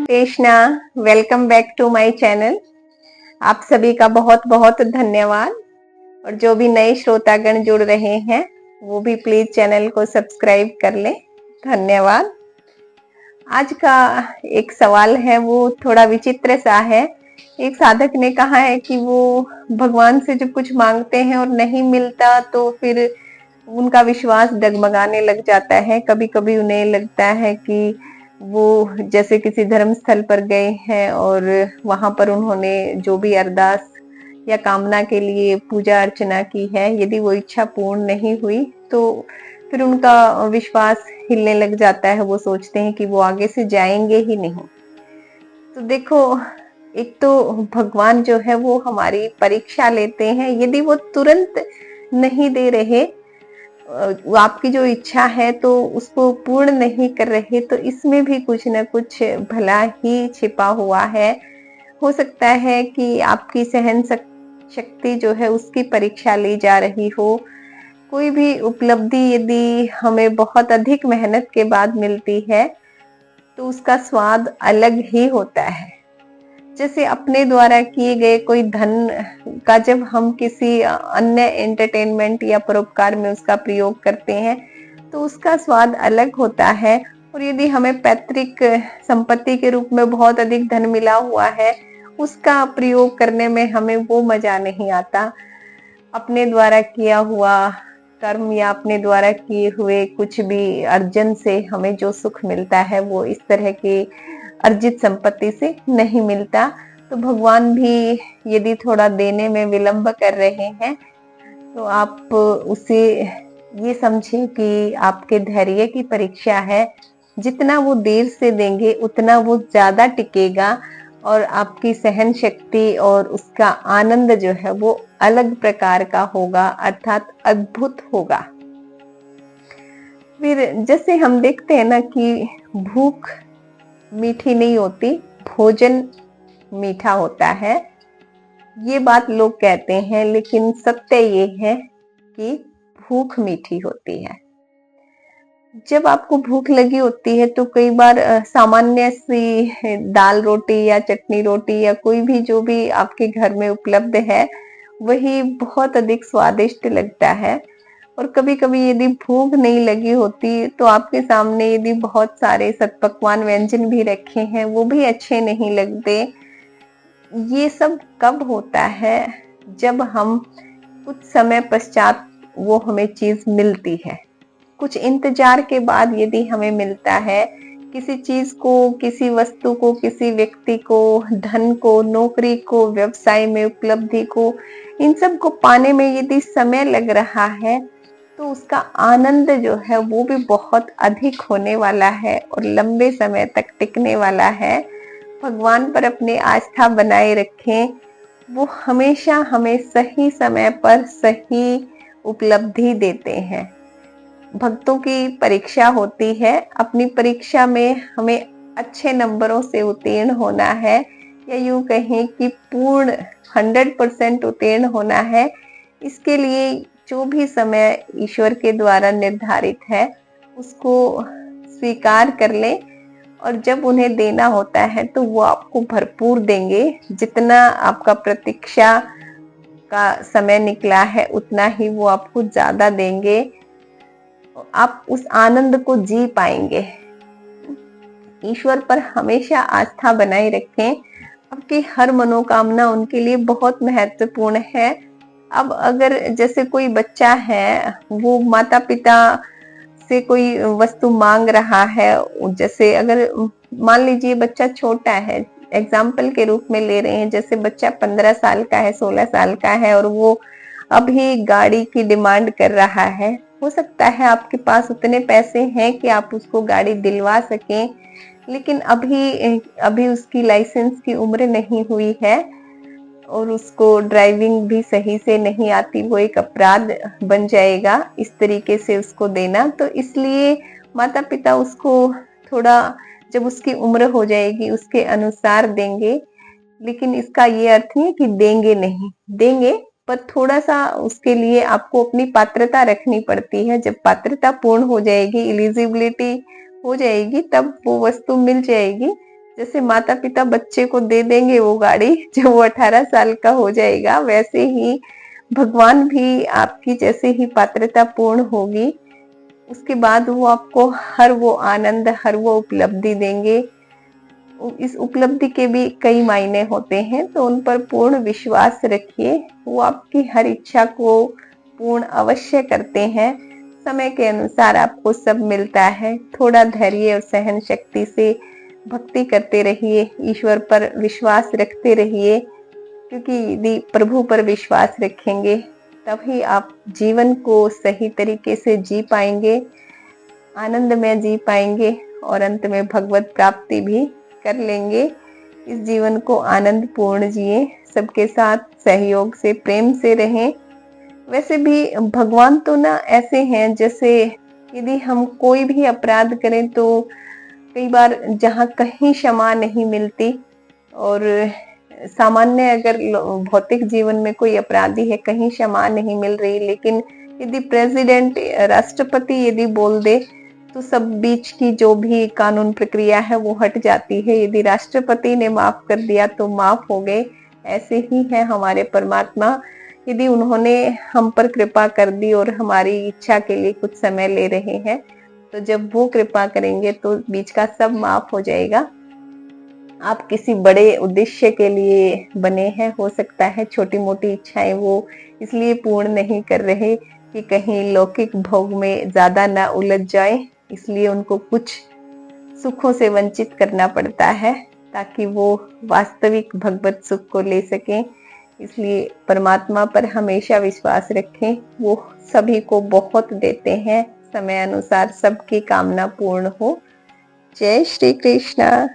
Krishna, welcome back to my channel. आप सभी का बहुत बहुत धन्यवाद। और जो भी नए श्रोतागण जुड़ रहे हैं वो भी प्लीज चैनल को सब्सक्राइब कर लें। धन्यवाद। आज का एक सवाल है, वो थोड़ा विचित्र सा है। एक साधक ने कहा है कि वो भगवान से जब कुछ मांगते हैं और नहीं मिलता तो फिर उनका विश्वास डगमगाने लग जाता है। कभी कभी उन्हें लगता है कि वो जैसे किसी धर्म स्थल पर गए हैं और वहां पर उन्होंने जो भी अरदास या कामना के लिए पूजा अर्चना की है, यदि वो इच्छा पूर्ण नहीं हुई तो फिर उनका विश्वास हिलने लग जाता है। वो सोचते हैं कि वो आगे से जाएंगे ही नहीं। तो देखो, एक तो भगवान जो है वो हमारी परीक्षा लेते हैं। यदि वो तुरंत नहीं दे रहे, वो आपकी जो इच्छा है तो उसको पूर्ण नहीं कर रहे, तो इसमें भी कुछ न कुछ भला ही छिपा हुआ है। हो सकता है कि आपकी सहन शक्ति जो है उसकी परीक्षा ली जा रही हो। कोई भी उपलब्धि यदि हमें बहुत अधिक मेहनत के बाद मिलती है तो उसका स्वाद अलग ही होता है। जैसे अपने द्वारा किए गए कोई धन का जब हम किसी अन्य एंटरटेनमेंट या परोपकार में उसका प्रयोग करते हैं तो उसका स्वाद अलग होता है। और यदि हमें पैतृक संपत्ति के रूप में बहुत अधिक धन मिला हुआ है, उसका प्रयोग करने में हमें वो मजा नहीं आता। अपने द्वारा किया हुआ कर्म या अपने द्वारा किए हुए कुछ भी अर्जन से हमें जो सुख मिलता है वो इस तरह के अर्जित संपत्ति से नहीं मिलता। तो भगवान भी यदि थोड़ा देने में विलंब कर रहे हैं तो आप उसे ये समझें कि आपके धैर्य की परीक्षा है। जितना वो देर से देंगे उतना वो ज्यादा टिकेगा और आपकी सहन शक्ति और उसका आनंद जो है वो अलग प्रकार का होगा, अर्थात अद्भुत होगा। फिर जैसे हम देखते हैं ना कि भूख मीठी नहीं होती, भोजन मीठा होता है। ये बात लोग कहते हैं, लेकिन सत्य ये है कि भूख मीठी होती है। जब आपको भूख लगी होती है तो कई बार सामान्य सी दाल रोटी या चटनी रोटी या कोई भी जो भी आपके घर में उपलब्ध है वही बहुत अधिक स्वादिष्ट लगता है। और कभी कभी यदि भूख नहीं लगी होती तो आपके सामने यदि बहुत सारे सतपकवान व्यंजन भी रखे हैं वो भी अच्छे नहीं लगते। ये सब कब होता है? जब हम कुछ समय पश्चात वो हमें चीज मिलती है, कुछ इंतजार के बाद यदि हमें मिलता है, किसी चीज को, किसी वस्तु को, किसी व्यक्ति को, धन को, नौकरी को, व्यवसाय में उपलब्धि को, इन सब को पाने में यदि समय लग रहा है तो उसका आनंद जो है वो भी बहुत अधिक होने वाला है और लंबे समय तक टिकने वाला है। भगवान पर अपनी आस्था बनाए रखें, वो हमेशा हमें सही समय पर सही उपलब्धि देते हैं। भक्तों की परीक्षा होती है, अपनी परीक्षा में हमें अच्छे नंबरों से उत्तीर्ण होना है, या यूं कहें कि पूर्ण 100% उत्तीर्ण होना है। इसके लिए जो भी समय ईश्वर के द्वारा निर्धारित है उसको स्वीकार कर लें, और जब उन्हें देना होता है तो वो आपको भरपूर देंगे। जितना आपका प्रतीक्षा का समय निकला है उतना ही वो आपको ज्यादा देंगे। आप उस आनंद को जी पाएंगे। ईश्वर पर हमेशा आस्था बनाए रखें। आपकी हर मनोकामना उनके लिए बहुत महत्वपूर्ण है। अब अगर जैसे कोई बच्चा है, वो माता पिता से कोई वस्तु मांग रहा है, जैसे अगर मान लीजिए बच्चा छोटा है, एग्जाम्पल के रूप में ले रहे हैं, जैसे बच्चा 15 साल का है, 16 साल का है और वो अभी गाड़ी की डिमांड कर रहा है। हो सकता है आपके पास उतने पैसे हैं कि आप उसको गाड़ी दिलवा सकें, लेकिन अभी उसकी लाइसेंस की उम्र नहीं हुई है और उसको ड्राइविंग भी सही से नहीं आती। वो एक अपराध बन जाएगा इस तरीके से उसको देना। तो इसलिए माता पिता उसको थोड़ा, जब उसकी उम्र हो जाएगी उसके अनुसार देंगे। लेकिन इसका ये अर्थ नहीं है कि देंगे नहीं, देंगे, पर थोड़ा सा उसके लिए आपको अपनी पात्रता रखनी पड़ती है। जब पात्रता पूर्ण हो जाएगी, एलिजिबिलिटी हो जाएगी, तब वो वस्तु मिल जाएगी। जैसे माता पिता बच्चे को दे देंगे वो गाड़ी जब वो 18 साल का हो जाएगा, वैसे ही भगवान भी आपकी जैसे ही पात्रता पूर्ण होगी, उसके बाद वो आपको हर वो आनंद, हर वो उपलब्धि देंगे। इस उपलब्धि के भी कई मायने होते हैं, तो उन पर पूर्ण विश्वास रखिए। वो आपकी हर इच्छा को पूर्ण अवश्य करते हैं। समय के अनुसार आपको सब मिलता है। थोड़ा धैर्य और सहन शक्ति से भक्ति करते रहिए, ईश्वर पर विश्वास रखते रहिए, क्योंकि यदि प्रभु पर विश्वास रखेंगे तभी आप जीवन को सही तरीके से जी पाएंगे, आनंद में जी पाएंगे और अंत में भगवत प्राप्ति भी कर लेंगे। इस जीवन को आनंद पूर्ण जिए, सबके साथ सहयोग से, प्रेम से रहें। वैसे भी भगवान तो ना ऐसे हैं, जैसे यदि हम कोई भी अपराध करें तो कई बार जहाँ कहीं क्षमा नहीं मिलती, और सामान्य अगर भौतिक जीवन में कोई अपराधी है, कहीं क्षमा नहीं मिल रही, लेकिन यदि प्रेसिडेंट, राष्ट्रपति यदि बोल दे तो सब बीच की जो भी कानून प्रक्रिया है वो हट जाती है। यदि राष्ट्रपति ने माफ कर दिया तो माफ हो गए। ऐसे ही है हमारे परमात्मा, यदि उन्होंने हम पर कृपा कर दी और हमारी इच्छा के लिए कुछ समय ले रहे हैं, तो जब वो कृपा करेंगे तो बीच का सब माफ हो जाएगा। आप किसी बड़े उद्देश्य के लिए बने हैं, हो सकता है छोटी मोटी इच्छाएं वो इसलिए पूर्ण नहीं कर रहे कि कहीं लौकिक भोग में ज्यादा ना उलझ जाए, इसलिए उनको कुछ सुखों से वंचित करना पड़ता है ताकि वो वास्तविक भगवत सुख को ले सकें। इसलिए परमात्मा पर हमेशा विश्वास रखें, वो सभी को बहुत देते हैं। समय अनुसार सबकी कामना पूर्ण हो। जय श्री कृष्ण।